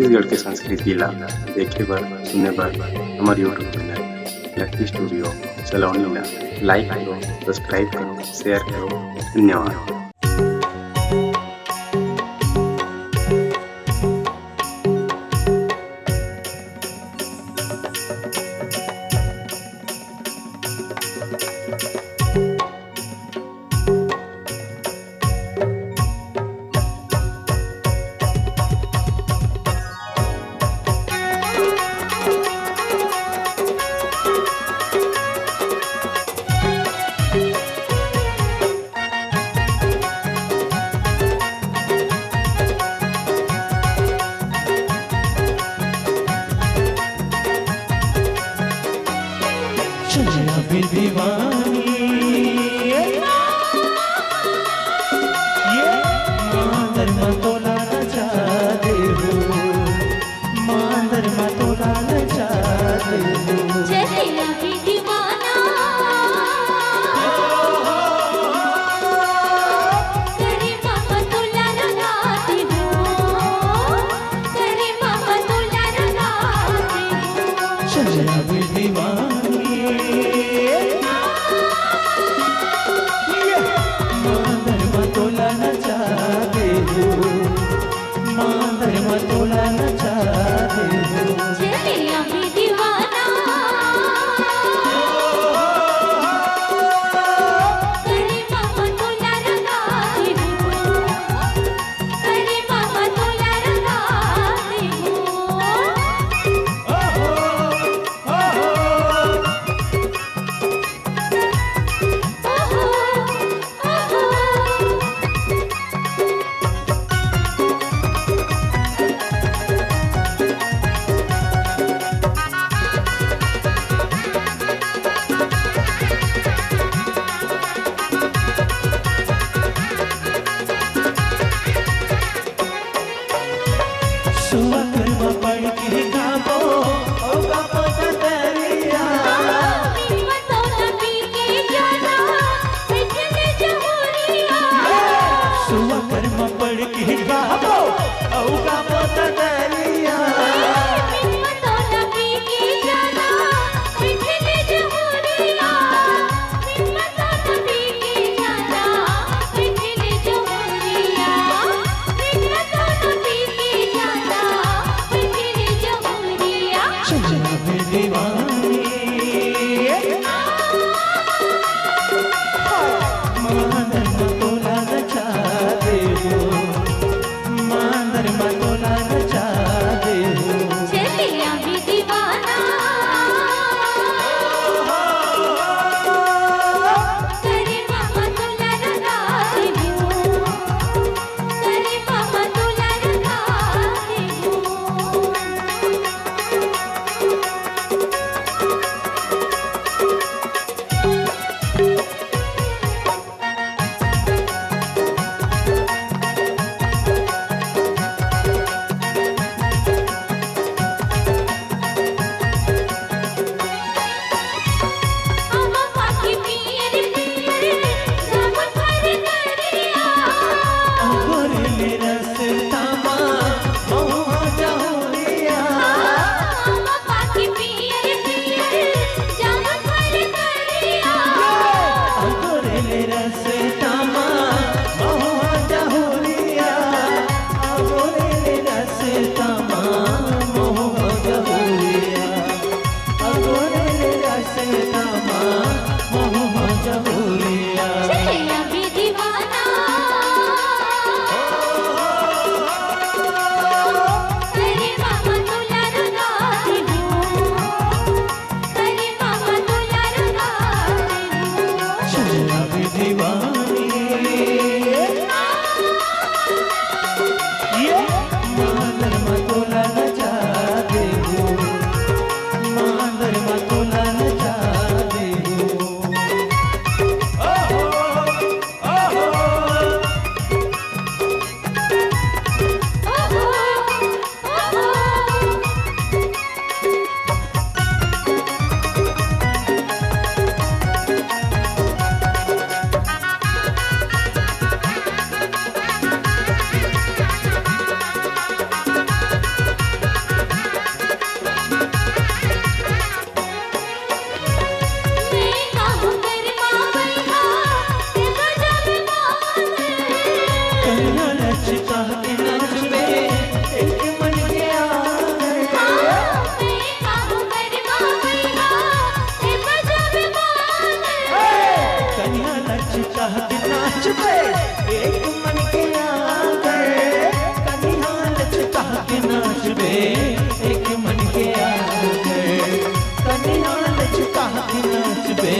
छत्तीसगढ़ के संस्कृति ला देखे बर सुने बर हमार यूट्यूब चैनल लकी स्टूडियो सलोनी ला लाइक करो, सब्सक्राइब करो, शेयर करो। धन्यवाद। दीवानी ये मांदर मतोला नचा दे हो, मांदर मतोला नचा दे हो। चलेला भी दीवाना करे मामा तोला लगाते हो, करे मामा तोला लगाते हो। चलेला भी दीवानी मांदर मतोला नचा दे हो। चलेला भी दीवाना करे मामा तोला लगाते हो, करे मामा तोला लगाते मांदर मतोला नचा दे हो, मांदर मतोला नचा कह के नाचबे एक मन के आगे कन्या लचका के नाचबे एक मन के आगे कन्या लचका के नाचबे